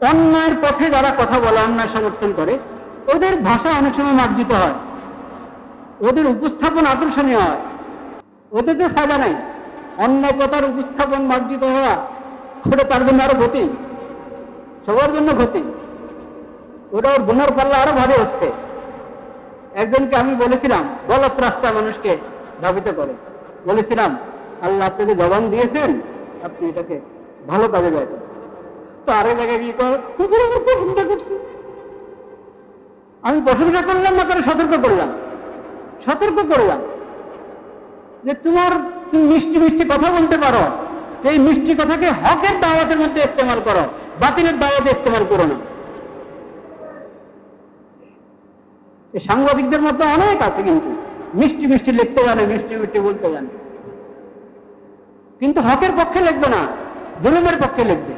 অন্যায়ের পথে যারা কথা বলে, অন্যায় সমর্থন করে, ওদের ভাষা অনেক সময় মার্জিত হয়, ওদের উপস্থাপন আকর্ষণীয় হয়, ওতে তো ফায়দা নাই। অন্যায় কথার উপস্থাপন মার্জিত হওয়া, ওটা তার জন্য আরো ক্ষতি, সবার জন্য ক্ষতি। ওটা ওর গুনার পাল্লা আরো ভারী হচ্ছে। একজনকে আমি বলেছিলাম, গলত রাস্তা মানুষকে ধাবিত করে, বলেছিলাম আল্লাহ আপনাকে জবান দিয়েছেন, আপনি এটাকে ভালো কাজে ব্যয় করেন। তো আরে জায়গায় কি প্রশংসা করছি, আমি প্রশংসা করলাম না, তারা সতর্ক করলাম যে তুমি মিষ্টি মিষ্টি কথা বলতে পারো, এই মিষ্টি কথাকে হকের দাওয়াতের মধ্যে ইস্তেমাল করো, বাতিলের দাওয়াতে ইস্তেমাল করো না। এই সাংবাদিকদের মধ্যে অনেক আছে, কিন্তু মিষ্টি মিষ্টি লিখতে জানে, মিষ্টি মিষ্টি বলতে জানে, কিন্তু হকের পক্ষে লিখবে না, জুলুমের পক্ষে লিখবে।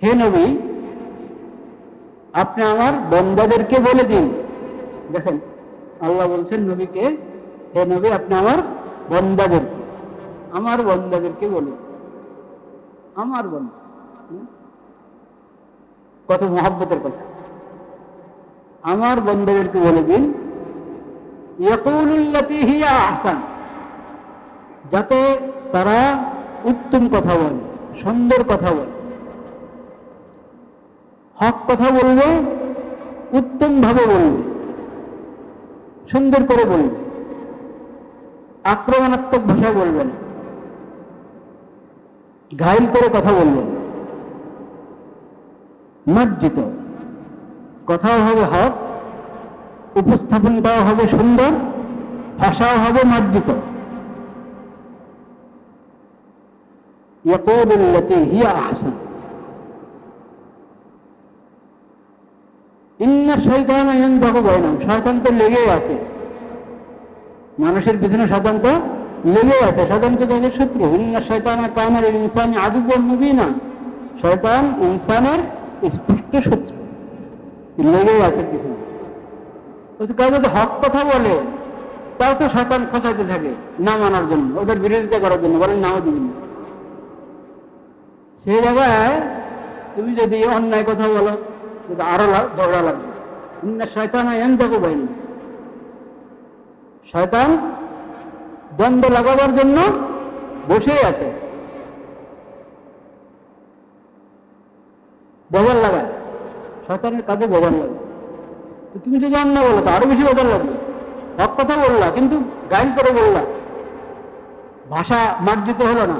হে নবী, আপনি আমার বান্দাদেরকে বলে দিন। দেখেন আল্লাহ বলছেন নবীকে, হে নবী আপনি আমার বান্দাদেরকে বলে দিন। আমার বান্দা, কত মহব্বতের কথা। আমার বান্দাদেরকে বলে দিন, ইয়াকুলুল্লাতী হিয়া আহসান, যাতে তারা উত্তম কথা বলে, সুন্দর কথা বলে, হক কথা বলবে, উত্তম ভাবে বলবে, সুন্দর করে বলবে, আক্রমণাত্মক ভাষায় বলবে না, ঘাইল করে কথা বলবে না, মার্জিত কথাও হবে হক, উপস্থাপনটাও হবে সুন্দর, ভাষাও হবে মার্জিত। ইয়াকুলুল্লাতী হিয়া আহসান ইন্না শাইতানা ইয়ানজাগু বাইনাহুম, শয়তান তো লেগেই আছে, মানুষের পিছনে শয়তান তো লেগেই আছে, শয়তান তো তাদের শত্রু। ইন্না শাইতানা কানা লিল ইনসানি আদুওয়ান মুবিনা, শয়তান ইনসানের স্পষ্ট শত্রু, লেগেই আছে পিছনে। কেউ যদি হক কথা বলে, তাও তো শয়তান খোঁচাইতে থাকে না মানার জন্য, ওদের বিরোধিতা করার জন্য, বলেন নাও দিবেন। সেই জায়গায় তুমি যদি অন্যায় কথা বলো, আরো ঝগড়া লাগবে। শয়তান ইয়ানজাগু বাইনাহুম, শয়তান দ্বন্দ্ব লাগাবার জন্য বসেই আছে, বদল লাগায়, শয়তানের কাজে বদল লাগে। তুমি যদি অন্যায় বলো তো আরো বেশি বদল লাগবে। হক কথা বললা কিন্তু গাইল করে বললা, ভাষা মার্জিত হলো না।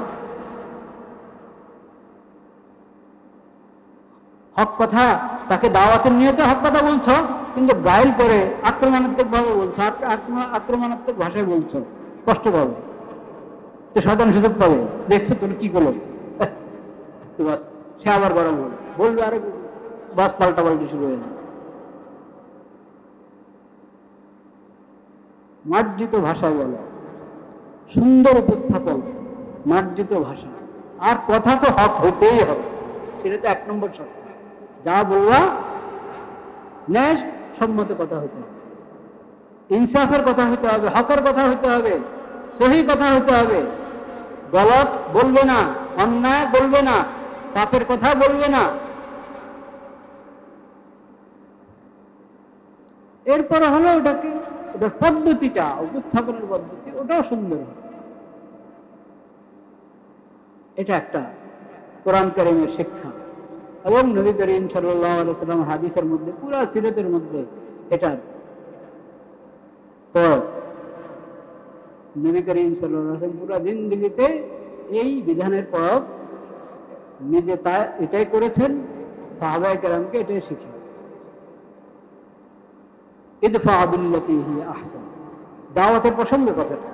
হক কথা, তাকে দাওয়াতের নিয়তে হক কথা বলছো, কিন্তু গাইল করে আক্রমণাত্মক ভাবে বলছো, আক্রমণাত্মক ভাষায় বলছো, কষ্ট পাবে, তো সাধারণ সুযোগ পাবে, দেখছো তোর কি করলো, বাস সে আবার গরম হবে, বলবে আরে বাস পাল্টাপাল্টি শুরু হয়ে যাবে। মার্জিত ভাষায় বলো, সুন্দর উপস্থাপন, মার্জিত ভাষা, আর কথা তো হক হইতেই হবে, সেটা তো 1 নম্বর শর্ত। যা বলবা ন্যায় সম্মত কথা হইতে হবে, ইনসাফের কথা হইতে হবে, হকের কথা হইতে হবে, সহি কথা হইতে হবে, গলত বলবে না, অন্যায় বলবে না, পাপের কথা বলবে না। এরপরে হলো ওটাকে, ওটার পদ্ধতিটা, উপস্থাপনের পদ্ধতি, ওটাও সুন্দর। এটা একটা কোরআন কারীমের শিক্ষা, এবং নবী করিম সাল্লাল্লাহু আলাইহি ওয়াসাল্লাম হাদিসের মধ্যে, পুরা সিরাতের মধ্যে এটার পর নবী করিম সাল্লাল্লাহু আলাইহি ওয়াসাল্লাম পুরা জিন্দেগিতে এই বিধানের প্রয়োগ নিজে এটাই করেছেন, সাহাবায়ে কেরামকে এটাই শিখিয়েছেন। ইদফা বিল্লাতী হিয়া আহসান, দাওয়াতের প্রসঙ্গে কথাটা,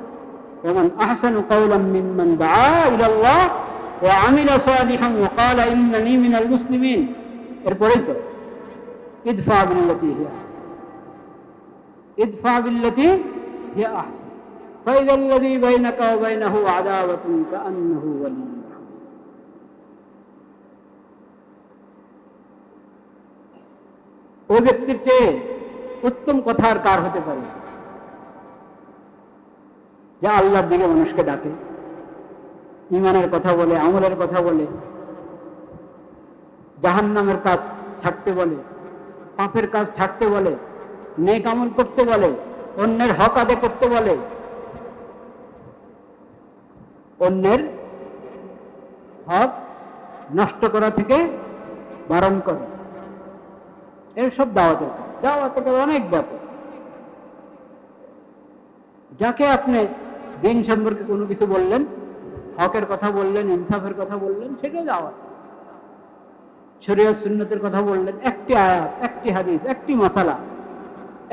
ওমান আহসানু কাওলাম মিম্মান দাআ ইলাল্লাহ ওয়া আমিলা সালিহান ওয়া ক্বালা ইন্নানী মিনাল মুসলিমিন। এরপরেই তো ইদফা বিল্লাতী হিয়া আহসান, ইদফা বিল্লাতী হিয়া আহসান ফাইযা আল্লাযী বাইনাকা ওয়া বাইনাহু আদাওয়াতুন কাআন্নাহু ওয়ালিয়্যুন। ওই ব্যক্তির চেয়ে উত্তম কথা আর কার হতে পারে, যা আল্লাহর দিকে মানুষকে ডাকে, ইমানের কথা বলে, আমলের কথা বলে, জাহান্নামের কাজ ছাড়তে বলে, পাপের কাজ ছাড়তে বলে, নেক আমল করতে বলে, অন্যের হক আদায় করতে বলে, অন্যের হক নষ্ট করা থেকে বারণ করে। এর সব দাওয়াতের কাজ। দাওয়াতের কাজ অনেক ব্যাপক। যাকে আপনি দিন সম্পর্কে কোনো কিছু বললেন, হকের কথা বললেন, ইনসাফের কথা বললেন, সেটাও দাওয়াত। শরিয়ত সুন্নতের কথা বললেন, একটি আয়াত, একটি হাদিস, একটি মাসালা,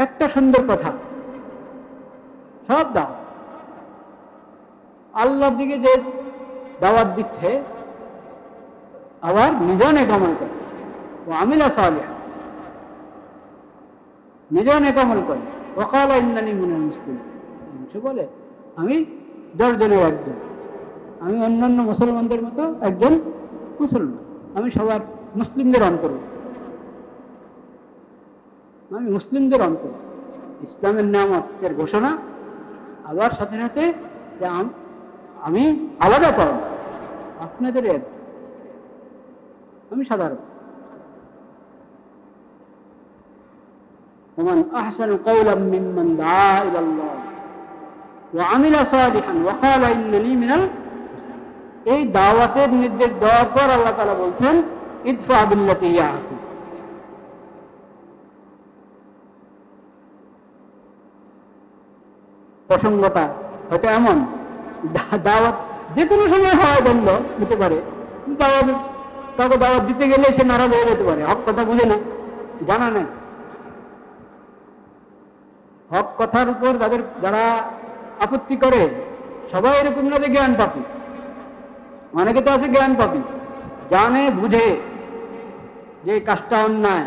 একটা সুন্দর কথা, সব দাওয়াত। আল্লাহর দিকে যে দাওয়াত দিচ্ছে, আবার নিজেও নেক আমল করে, ও আমিলা সালিহা, নিজেও নেক আমল করে। ওয়াকালা ইন্নানি মিনাল মুসলিমিন, সে বলে আমি 10 জনের একজন, আমি অন্যান্য মুসলমানদের মতো একজন মুসলমান, আমি সবার মুসলিমদের অন্তর্ভুক্ত, আমি মুসলিমদের অন্তর্ভুক্ত। ইসলামের নামের ঘোষণা, আবার সাথে সাথে আমি আলাদা করব, আপনাদের আমি সাধারণ। ومن أحسن قولا ممن دعا إلى الله وعمل صالحا وقال إنني من المسلمين। এই দাওয়াতের নির্দেশ দেওয়ার পর আল্লাহ তাআলা বলছেন ইদফা বিল্লাতি হিয়া আহসান। প্রসঙ্গটা হয়তো এমন, দাওয়াত যে কোনো সময় হয়, বন্ধ হতে পারে, কাউকে দাওয়াত দিতে গেলে সে নারাজ হয়ে যেতে পারে, হক কথা বুঝে না, জানা নেই। হক কথার উপর যারা আপত্তি করে সবাই এরকম না যে জ্ঞান পাপী, অনেকে তো আছে জ্ঞান পাপী, জানে বুঝে যে কাজটা অন্যায়,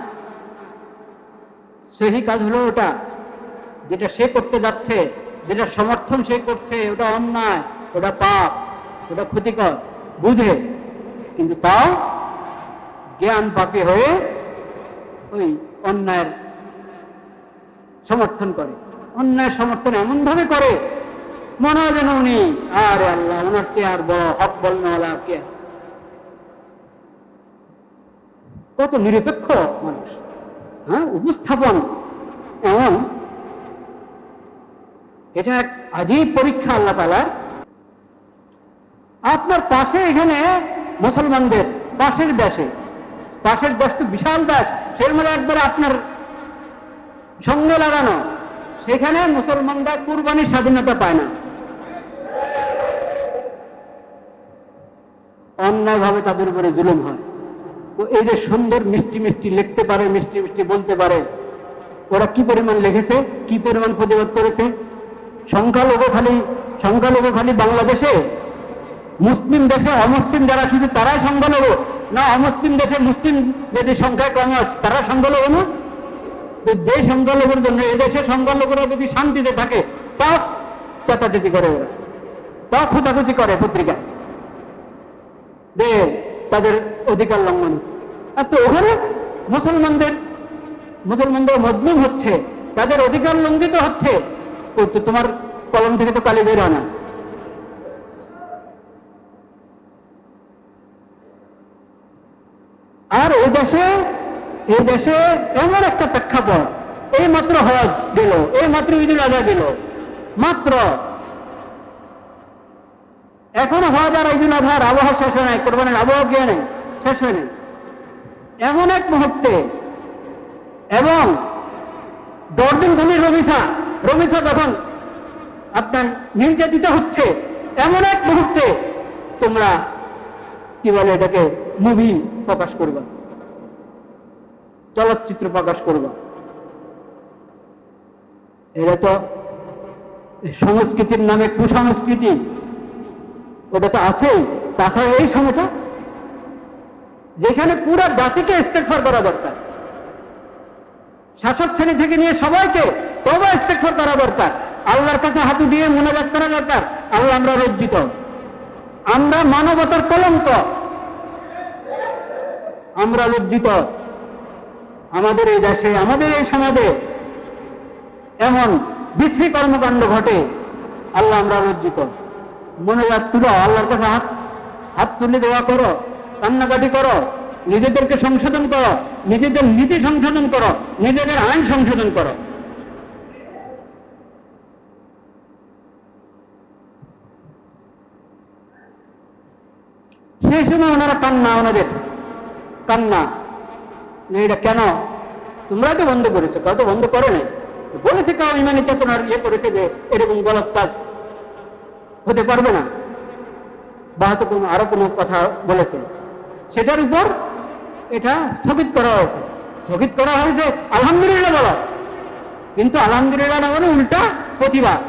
সেই কাজ হলো ওটা, যেটা সে করতে যাচ্ছে, যেটা সমর্থন সে করছে, ওটা অন্যায়, ওটা পাপ, ওটা ক্ষতিকর, বুঝে, কিন্তু তাও জ্ঞান পাপী হয়ে ওই অন্যায়ের সমর্থন করে। অন্যায়ের সমর্থন এমন ভাবে করে মনে হয় যেন উনি, আরে আল্লাহ, ওনার চেয়ে আর বড় হক বলনেওয়ালা কে আছে। কত নিরপেক্ষ মানুষ, হ্যাঁ, উপস্থাপন এমন, এটা এক আজীব পরীক্ষা আল্লাহ তাআলার। আপনার পাশে এখানে মুসলমানদের পাশের দেশ তো বিশাল দেশ, সের মধ্যে একবার আপনার সঙ্গে লাগানো, সেখানে মুসলমানরা কুরবানির স্বাধীনতা পায় না, অন্যায় ভাবে তাদের উপরে জুলুম হয়। তো এই যে সুন্দর মিষ্টি মিষ্টি লিখতে পারে, মিষ্টি মিষ্টি বলতে পারে, ওরা কি পরিমাণ লিখেছে, কি পরিমাণ প্রতিবাদ করেছে। সংখ্যালঘু খালি বাংলাদেশে, মুসলিম দেশে অমুসলিম যারা শুধু তারাই সংখ্যালঘু না, অমুসলিম দেশে মুসলিম যদি সংখ্যায় কম হয় তারা সংখ্যালঘু না? যে সংখ্যালঘুর জন্য এদেশে সংখ্যালঘুরা যদি শান্তিতে থাকে, তাও চেঁচাচেঁচি করে, ওরা তাও খোঁচাখুচি করে পত্রিকা যে তাদের অধিকার লঙ্ঘন হচ্ছে। আর তো ওখানে মুসলমানদের মজলুম হচ্ছে, তাদের অধিকার লঙ্ঘিত হচ্ছে, তো তোমার কলম থেকে তো কালি বের হয় না। আর এই দেশে এমন একটা প্রেক্ষাপট, এই মাত্র হজ গেল, এই মাত্র ঈদুল আজহা গেল, মাত্র এখনো হজ আর ঈদুল আজহার আবহাওয়া শেষ হয় নাই, কোরবানির আবহাওয়া গিয়ে নেই, শেষ হয় নাই, এমন এক মুহূর্তে, এবং 10 দিন ধরে রমিছা যখন আপনার নির্যাতিত হচ্ছে, এমন এক মুহূর্তে তোমরা কি বলে এটাকে, মুভি প্রকাশ করবা, চলচ্চিত্র প্রকাশ করবা। এটা তো সংস্কৃতির নামে কুসংস্কৃতি, ওটা তো আছেই। তাছাড়া এই সময়টা যেখানে পুরো জাতিকে ইস্তেগফার করা দরকার, শাসক শ্রেণী থেকে নিয়ে সবাইকে তওবা ইস্তেগফার করা দরকার, আল্লাহর কাছে হাঁটু দিয়ে মুনাজাত করা দরকার। আল্লাহ, আমরা লজ্জিত, আমরা মানবতার কলঙ্ক, আমরা লজ্জিত, আমাদের এই দেশে, আমাদের এই সমাজে এমন বিশ্রী কর্মকাণ্ড ঘটে। আল্লাহ, আমরা লজ্জিত, মনোজাত তুলো, আল্লাহর কাছে হাত হাত তুলে দোয়া করো, কান্নাকাটি করো, নিজেদেরকে সংশোধন করো, নিজেদের নীতি সংশোধন করো, নিজেদের আইন সংশোধন করো। সেই সময় ওনারা কান্না, ওনাদের কান্না, এটা কেন তোমরা তো বন্ধ করেছো, কেউ তো বন্ধ করো নাই, বলেছে কেউ ইমানি চেতনার ইয়ে করেছে যে এরকম গলত কাজ হতে পারবে না, বা হয়তো কোনো আরো কোনো কথা বলেছে, সেটার উপর এটা স্থগিত করা হয়েছে। স্থগিত করা হয়েছে আলহামদুলিল্লাহ বলো, কিন্তু আলহামদুলিল্লাহ না মানে উল্টা প্রতিবাদ।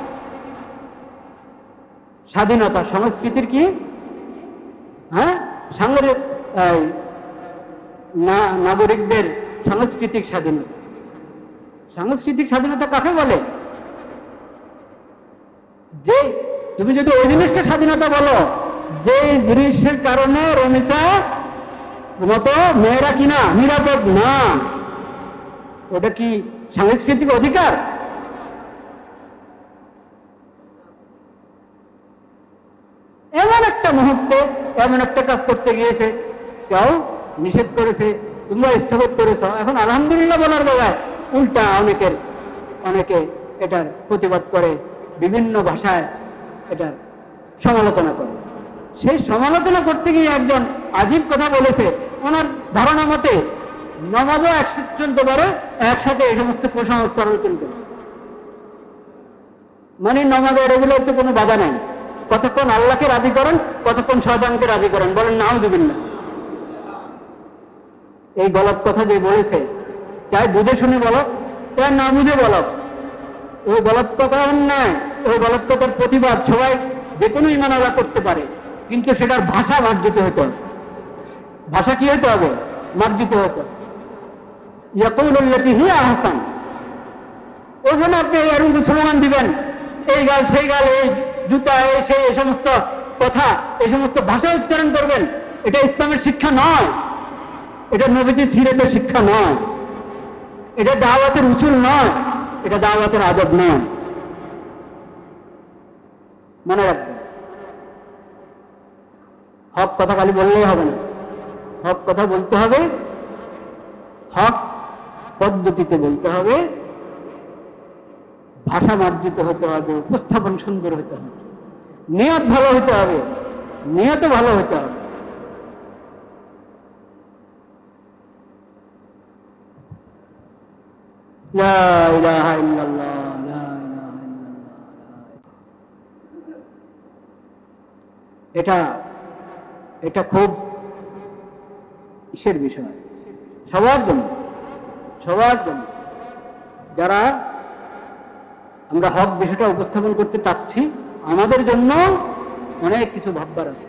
স্বাধীনতা সংস্কৃতির কি, হ্যাঁ, নাগরিকদের সাংস্কৃতিক স্বাধীনতা। সাংস্কৃতিক স্বাধীনতা কাকে বলে? যে তুমি যদি ওই জিনিসকে স্বাধীনতা বলো যে জিনিসের কারণে রমিসা মতো মেয়েরা কিনা নিরাপদ না, ওটা কি সাংস্কৃতিক অধিকার? এমন একটা মুহূর্তে এমন একটা কাজ করতে গিয়েছে, কেউ নিষেধ করেছে, তোমরা স্থগিত করেছ, এখন আলহামদুলিল্লাহ বলার বেলায় উল্টা অনেকে এটার প্রতিবাদ করে, বিভিন্ন ভাষায় এটার সমালোচনা করে। সেই সমালোচনা করতে গিয়ে একজন আজীব কথা বলেছে, ওনার ধারণা মতে নমাজও একসাথে চলতে পারে, একসাথে এই সমস্ত কুসংস্কারও চলতে পারে, মানে নমাজের এগুলোতে কোনো বাধা নেই। কতক্ষণ আল্লাহকে রাজি করেন, কতক্ষণ শয়তানকে রাজি করেন, বলেন নাউজুবিল্লাহ। এই গলত কথা যে বলেছে, চাই বুঝে শুনে বলো, চাই না বুঝে বলো, ওই গলত কথা অন্যায়, ওই গলত কথার প্রতিবাদ সবাই যে কোনো ইমানওয়ালা করতে পারে, কিন্তু সেটার ভাষা মার্জিত হতে হবে। ভাষা কি হতে হবে? মার্জিত হতে হবে। ইয়াকুলুল্লাতী হিয়া আহসান। ওখানে আপনি এরকম স্লোগান দিবেন, এই গাল সেই গাল, এই জুতা, এই সেই, এই সমস্ত কথা, এই সমস্ত ভাষা উচ্চারণ করবেন, এটা ইসলামের শিক্ষা নয়, এটা নবীজির সিরাতের শিক্ষা নয়, এটা দাওয়াতের উসুল নয়, এটা দাওয়াতের আদব নয়। মনে রাখবেন, হক কথা খালি বললেই হবে না, হক কথা বলতে হবে, হক পদ্ধতিতে বলতে হবে, ভাষা মার্জিত হতে হবে, উপস্থাপন সুন্দর হতে হবে, নিয়ত ভালো হতে হবে, নিয়ত ভালো হতে হবে। লা ইলাহা ইল্লাল্লাহ, লা ইলাহা ইল্লাল্লাহ। এটা খুব ইসের বিষয় সবার জন্য, সবার জন্য। যারা আমরা হক বিষয়টা উপস্থাপন করতে চাচ্ছি, আমাদের জন্য অনেক কিছু ভাববার আছে,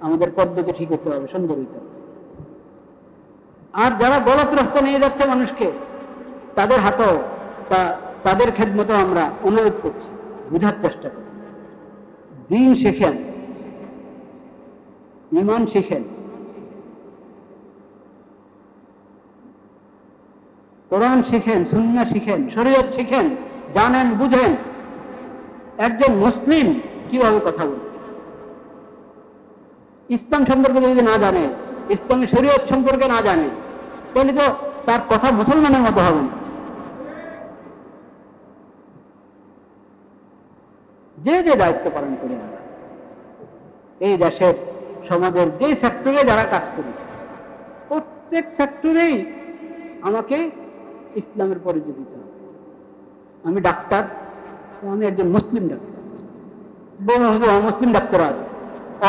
আমাদের পদ্ধতি ঠিক হতে হবে, সুন্দর হতে হবে। আর যারা গলত রাস্তা নিয়ে যাচ্ছে মানুষকে, তাদের হাতেও তাদের খেদমতে আমরা অনুরোধ করছি, বুঝার চেষ্টা করি, দ্বীন শেখেন, ঈমান শিখেন, কোরআন শিখেন, সুন্নাহ শিখেন, শরীয়ত শিখেন, জানেন, বুঝেন। একজন মুসলিম কিভাবে কথা বলবে? ইসলাম সম্পর্কে যদি না জানে, ইসলামী শরীয়ত সম্পর্কে না জানে, তাহলে তো তার কথা মুসলমানের মতো হবে না। যে যে দায়িত্ব পালন করি আমরা এই দেশের, সমাজের যে সেক্টরে যারা কাজ করি, প্রত্যেক সেক্টরেই আমাকে ইসলামের পরিচয় দিতে হবে। আমি ডাক্তার, আমি একজন মুসলিম ডাক্তার, অমুসলিম ডাক্তার আছে,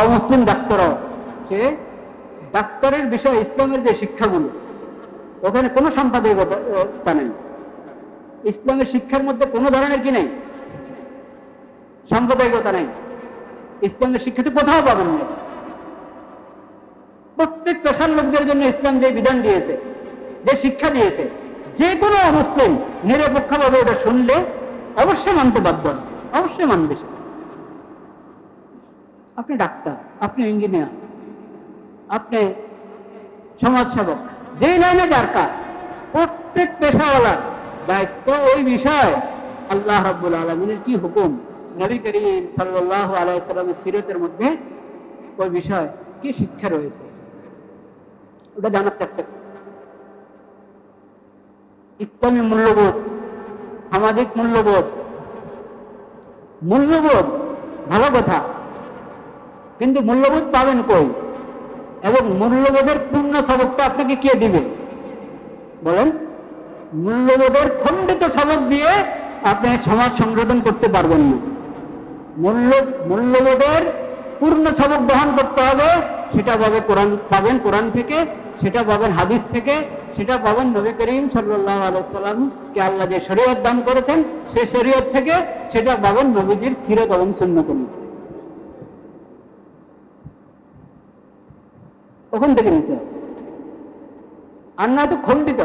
অমুসলিম ডাক্তারও, সে ডাক্তারের বিষয়ে ইসলামের যে শিক্ষাগুলো, ওখানে কোনো সাম্প্রদায়িকতা নেই, ইসলামের শিক্ষার মধ্যে কোনো ধরনের কি নেই, সাম্প্রদায়িকতা নেই। ইসলামের শিক্ষাতে কোথাও পাবেন না। প্রত্যেক পেশার লোকদের জন্য ইসলাম যে বিধান দিয়েছে, যে শিক্ষা দিয়েছে, যে কোনো মুসলিম নিরপেক্ষভাবে এটা শুনলে অবশ্যই মানতে বাধ্য, অবশ্যই মানবে। আপনি ডাক্তার, আপনি ইঞ্জিনিয়ার, আপনি সমাজসেবক, যেই লাইনে যার কাজ, প্রত্যেক পেশাওয়ালার দায়িত্ব ওই বিষয় আল্লাহ রাব্বুল আলামিনের কি হুকুম, নবী করিম সাল্লাল্লাহু আলাইহি ওয়াসাল্লামের সিরাতের মধ্যে ওই বিষয় কি শিক্ষা রয়েছে ওটা জানার একটা ইসলামী মূল্যবোধ, সামাজিক মূল্যবোধ। মূল্যবোধ ভালো কথা, কিন্তু মূল্যবোধ পাবেন কই? এবং মূল্যবোধের পূর্ণ সবকটা আপনাকে কে দিবে বলেন? মূল্যবোধের খণ্ডিত সবক দিয়ে আপনি সমাজ সংশোধন করতে পারবেন না। মূল্যবোধের পূর্ণ সবক বহন করতে হবে, সেটা পাবেন কোরআন থেকে, সেটা পাবেন হাদিস থেকে, সেটা পাবেন নবী করিম সাল্লাল্লাহু আলাইহি সাল্লামকে আল্লাহ যে শরীয়ত দান করেছেন সেই শরীয়ত থেকে, সেটা পাবেন নবীজির সিরাত এবং সুন্নতের মধ্যে। ওখান থেকে নিতে হবে, আর না তো খণ্ডিত।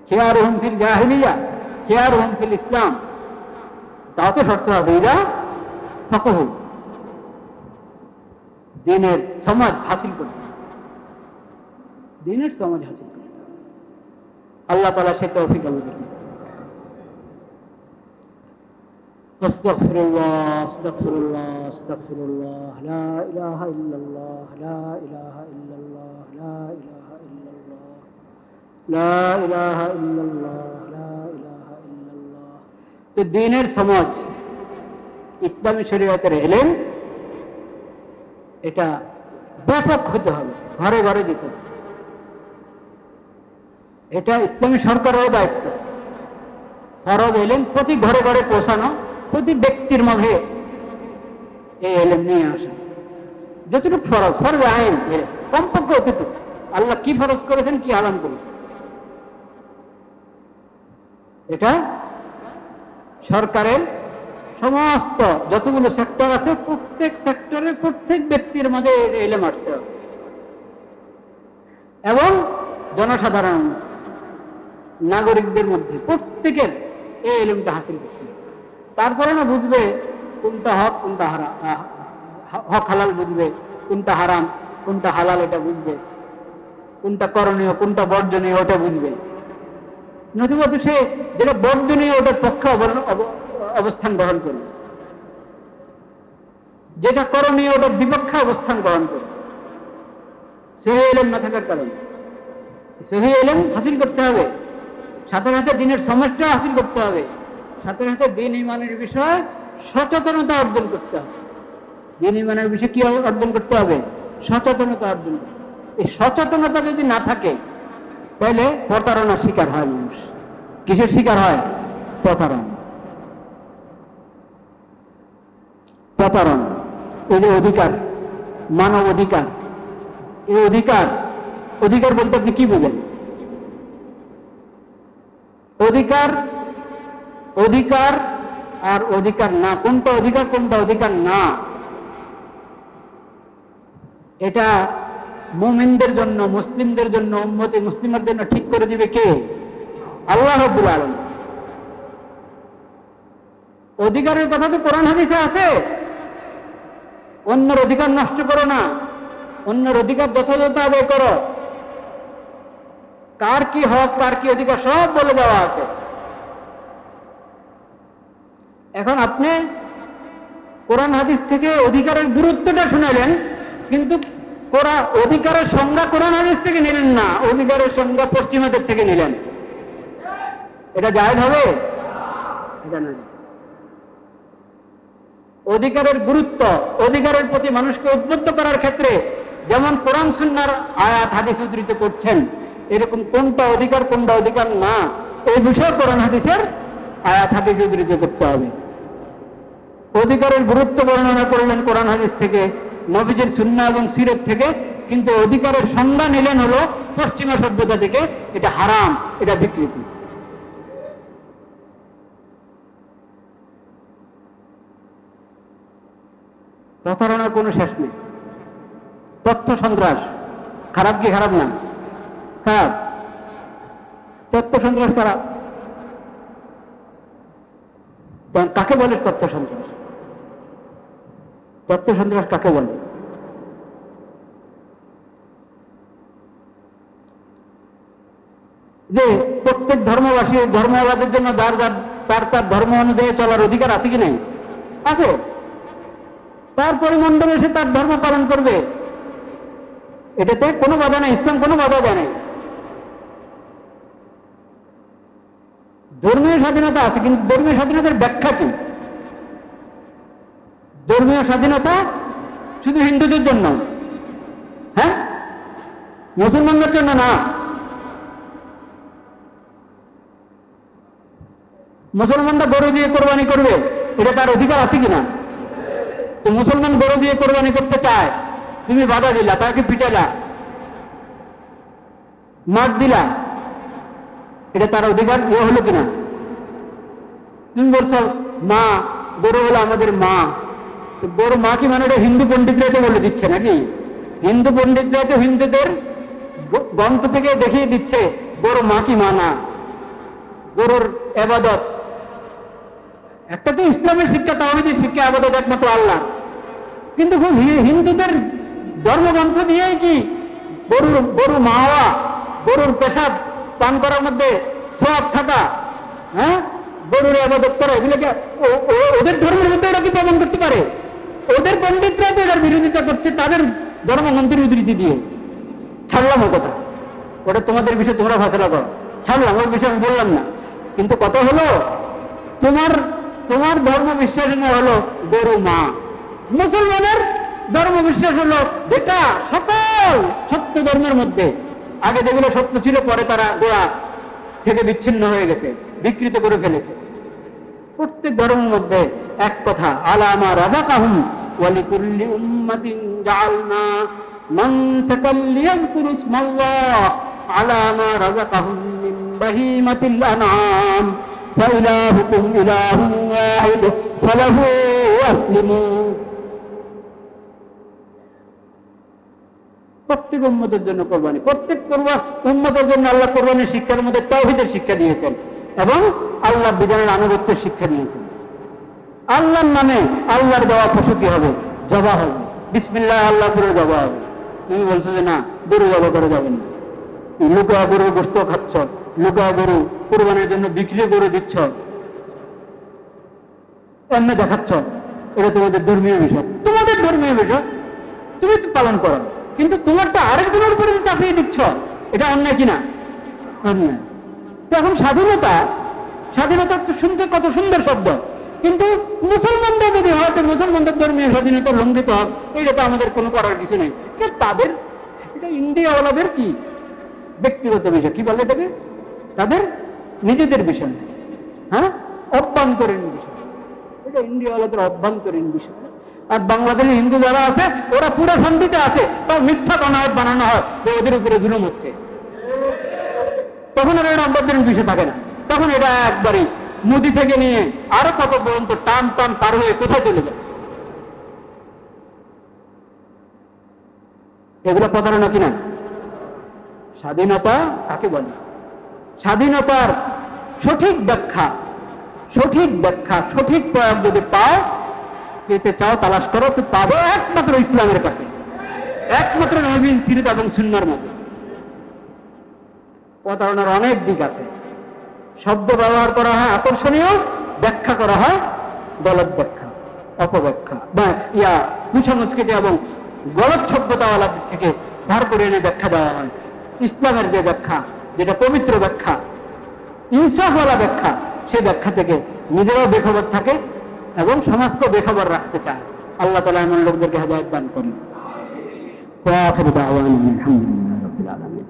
খিয়ারুহুম ফিল জাহিলিয়া খিয়ারুহুম ফিল ইসলাম, তাও তো শর্ত আছে। এরা ফাকহু, দিনের সমাজ হাসিল করতে, দিনের সমাজ হাসিল করতে আল্লাহ তাআলা সে তৌফিক আমাদেরকে। আস্তাগফিরুল্লাহ আস্তাগফিরুল্লাহ আস্তাগফিরুল্লাহ, লা ইলাহা ইল্লাল্লাহ লা ইলাহা ইল্লাল্লাহ লা ইলাহা ইল্লাল্লাহ লা ইলাহা ইল্লাল্লাহ লা ইলাহা ইল্লাল্লাহ। তো দ্বীনের সমাজ, ইসলামী শরীয়তের ইলম, এটা ব্যাপক হতে হবে, ঘরে ঘরে যেতে হবে। এটা ইসলামী সরকারের দায়িত্ব, ফরজ ইলম প্রতি ঘরে ঘরে পৌঁছানো, প্রতি ব্যক্তির মাঝে এই ইলম নিয়ে আসা। যতটুকু ফরজ, ফরজ আইন, কমপক্ষে অতটুকু আল্লাহ কি ফরজ করেছেন, কি হারাম করেছেন, এটা সরকারের সমস্ত যতগুলো সেক্টর আছে প্রত্যেক সেক্টরে প্রত্যেক ব্যক্তির মাঝে ইলম আসতে হবে, এবং জনসাধারণ নাগরিকদের মধ্যে প্রত্যেকের এই ইলমটা হাসিল করতে হবে। তারপরে না বুঝবে কোনটা হক কোনটা হারাম, হক হালাল বুঝবে, কোনটা হারাম কোনটা হালাল এটা বুঝবে, কোনটা করণীয় কোনটা বর্জনীয় ওটা বুঝবে। নতুবা সে যেটা বর্জনীয় ওটার পক্ষে অবস্থান গ্রহণ করবে, যেটা করণীয় ওটার বিপক্ষে অবস্থান গ্রহণ করবে। সহিহ ইলম না থাকার কারণে সহিহ ইলম হাসিল করতে হবে, সাথে সাথে দিনের সমাজটা হাসিল করতে হবে, সাথে সাথে দিন ইমানের বিষয়ে সচেতনতা অর্জন করতে হবে। দিন ইমানের বিষয়ে কি অর্জন করতে হবে? সচেতনতা অর্জন করতে হবে। এই সচেতনতা যদি না থাকে তাহলে প্রতারণার শিকার হয় মানুষ। কিসের শিকার হয়? প্রতারণা। প্রতারণা। এই যে অধিকার, মানব অধিকার, এই অধিকার, অধিকার বলতে আপনি কি বুঝেন? অধিকার, অধিকার আর অধিকার না, কোনটা অধিকার কোনটা অধিকার না, এটা মুমিনদের জন্য, মুসলিমদের জন্য, উম্মতে মুসলিমের জন্য ঠিক করে দিবে কে? আল্লাহ রাব্বুল আলামিন। অধিকারের কথা তো কোরআন হাদিসে আছে, অন্যের অধিকার নষ্ট করো না, অন্যের অধিকার যথাযথ আদায় করো, কার কি হক কার কি অধিকার সব বলে দেওয়া আছে। এখন আপনি কোরআন হাদিস থেকে অধিকারের গুরুত্বটা শুনালেন, কিন্তু অধিকারের সংজ্ঞা কোরআন হাদিস থেকে নিলেন না, অধিকারের সংজ্ঞা পশ্চিমাদের থেকে নিলেন। এটা জায়েজ হবে? এটা না। অধিকারের গুরুত্ব, অধিকারের প্রতি মানুষকে উদ্বুদ্ধ করার ক্ষেত্রে যেমন কোরআন সুন্নাহর আয়াত হাদিস উদ্ধৃত করছেন, এরকম কোনটা অধিকার কোনটা অধিকার না এই বিষয়ে কোরআন হাদিসের আয়াত হাদিস উদ্ধৃত করতে হবে। অধিকারের গুরুত্ব বর্ণনা করলেন কোরআন হাদিস থেকে, নবীজির সুন্নাহ এবং সিরাত থেকে, কিন্তু অধিকারের সংজ্ঞা নিলেন হলো পশ্চিমা সভ্যতা থেকে। এটা হারাম, এটা বিকৃতি। প্রতারণার কোনো শেষ নেই। তথ্য সন্ত্রাস খারাপ কি খারাপ না? খারাপ। তথ্য সন্ত্রাস খারাপ। কাকে বলে তথ্য সন্ত্রাস? তথ্য সন্ত্রাস কাকে বলে? যে প্রত্যেক ধর্মবাসী ধর্মবাদের জন্য তার তার ধর্ম অনুযায়ী চলার অধিকার আছে কি নাই? আছে। তার পরিমণ্ডলে সে তার ধর্ম পালন করবে, এটাতে কোনো বাধা নেই, ইসলাম কোনো বাধা দেয় নাই। ধর্মীয় স্বাধীনতা আছে, কিন্তু ধর্মীয় স্বাধীনতার ব্যাখ্যা কি? ধর্মীয় স্বাধীনতা শুধু হিন্দুদের জন্য, হ্যাঁ, মুসলমানদের জন্য না। মুসলমানরা গরু দিয়ে কোরবানি করবে, এটা তার অধিকার আছে কিনা? তো মুসলমান গরু দিয়ে কোরবানি করতে চায়, তুমি বাধা দিলা, তাকে পিটালা, মার দিলা, এটা তার অধিকার হলো কিনা? তুমি বলছো মা, গরু হলো আমাদের মা, তো গরু মা কি মানে? এটা হিন্দু পণ্ডিতরা তো বলে দিচ্ছে নাকি? হিন্দু পণ্ডিতরা তো হিন্দুদের গ্রন্থ থেকে দেখিয়ে দিচ্ছে গরু মা কি মা না, গরুর ইবাদত। একটা তো ইসলামের শিক্ষা, তাওহীদের শিক্ষা, আবাদত একমাত্র আল্লাহ। কিন্তু হিন্দুদের ধর্মগ্রন্থ দিয়েই কি গরু মা হওয়া, গরুর পেশাব পান করার মধ্যে সওয়াব থাকা, হ্যাঁ, গরুর ইবাদত করা, এগুলোকে ওদের ধর্মের মধ্যে ওরা কি প্রমাণ করতে পারে? ওদের পণ্ডিতরা তো এটার বিরোধিতা করছে তাদের ধর্মগ্রন্থের উদ্ধৃতি দিয়ে। ছাড়লাম ও কথা, ওটা তোমাদের বিষয়ে তোমরা ফয়সালা করো, ছাড়লাম, ওর বিষয়ে আমি বললাম না। কিন্তু কথা হলো, তোমার ধর্ম বিশ্বাস হলো গরু মা, মুসলমানের ধর্ম বিশ্বাস হলো যেটা সকল সত্য ধর্মের মধ্যে আগে যেগুলো সত্য ছিল, পরে তারা গোড়া থেকে বিচ্ছিন্ন হয়ে গেছে, বিকৃত করে ফেলেছে। প্রত্যেক ধর্মের মধ্যে এক কথা, আলামা রাযাকাহুম ওয়া লিকুল্লি উম্মাতিন জাআলনা মানসাকাল লিয়াযকুরু ইসমাল্লাহ আলা মা রাযাকাহুম মিন বাহিমাতিল আনআম ফাইলাহুকুম ইলাহুন ওয়াহিদ ফালাহু আসলিমু। প্রত্যেক উম্মতের জন্য কোরবানি, প্রত্যেক উম্মতের জন্য আল্লাহ কোরবানির শিক্ষার মধ্যে তাওহীদের শিক্ষা দিয়েছেন এবং আল্লাহর বিধানের আনুগত্যের শিক্ষা দিয়েছেন। আল্লাহর নামে আল্লাহর দেওয়া পশু কি হবে? জবা হবে, বিসমিল্লাহ আল্লাহ করে জবা হবে। তুমি বলছো যে না, গরু জবা করে যাবে না, লুকা গরুর গোশত খাচ্ছ, লুকা গরু কোরবানির জন্য বিক্রি করে দিচ্ছ, এমনি দেখাচ্ছ, এটা তোমাদের ধর্মীয় বিষয়, তোমাদের ধর্মীয় বিষয়, তুমি তো পালন করো, কিন্তু তোমারটা আরেকজনের উপরে চাপিয়ে দিচ্ছ, এটা অন্যায় কিনা? অন্যায়। তো এখন স্বাধীনতা তো শুনতে কত সুন্দর শব্দ, কিন্তু মুসলমানরা যদি হয়, তো মুসলমানদের ধর্মীয় স্বাধীনতা লঙ্ঘিত হয়, এটা তো আমাদের কোনো করার কিছু নেই। তাদের এটা ইন্ডিয়াওয়ালাদের কি ব্যক্তিগত বিষয়, কি বলে এটাকে, তাদের নিজেদের বিষয়, হ্যাঁ, অভ্যন্তরীণ বিষয়, এটা ইন্ডিয়াওয়ালাদের অভ্যন্তরীণ বিষয়। আর বাংলাদেশের হিন্দু যারা আছে ওরা পুরো শান্তিতে আছে, তাও মিথ্যা বানাওয়াত বানানো হয় যে ওদের উপরে জুলুম হচ্ছে, তখন আর এটা অভ্যন্তরীণ বিষয় থাকে না, তখন এটা একবারই মোদি থেকে নিয়ে আরো কত পর্যন্ত টান পার হয়ে কোথায় চলে যায়। এগুলো প্রতারণা কিনা? স্বাধীনতা কাকে বলে? স্বাধীনতার সঠিক ব্যাখ্যা, সঠিক প্রয়োগ যদি পাও, পেতে চাও, তালাশ করো, তো পাবো একমাত্র ইসলামের কাছে, একমাত্র নবীর সিরাত এবং সুন্নাহর মধ্যে। প্রতারণার অনেক দিক আছে, শব্দ ব্যবহার করা হয় আকর্ষণীয়, ব্যাখ্যা করা হয় গলত ব্যাখ্যা, অপব্যাখ্যা, বা কুসংস্কৃতি এবং গলত সভ্যতাওয়ালাদের থেকে ধার করে এনে ব্যাখ্যা দেওয়া হয়। ইসলামের যে ব্যাখ্যা, যেটা পবিত্র ব্যাখ্যা, ইনসাফওয়ালা ব্যাখ্যা, সেই ব্যাখ্যা থেকে নিজেরাও বেখবর থাকে এবং সমাজকেও বেখবর রাখতে চায়। আল্লাহ তাআলা এমন লোকদেরকে হেদায়েত দান করেন। ওয়া আখিরু দাওয়ানা আলহামদুলিল্লাহি রাব্বিল আলামিন।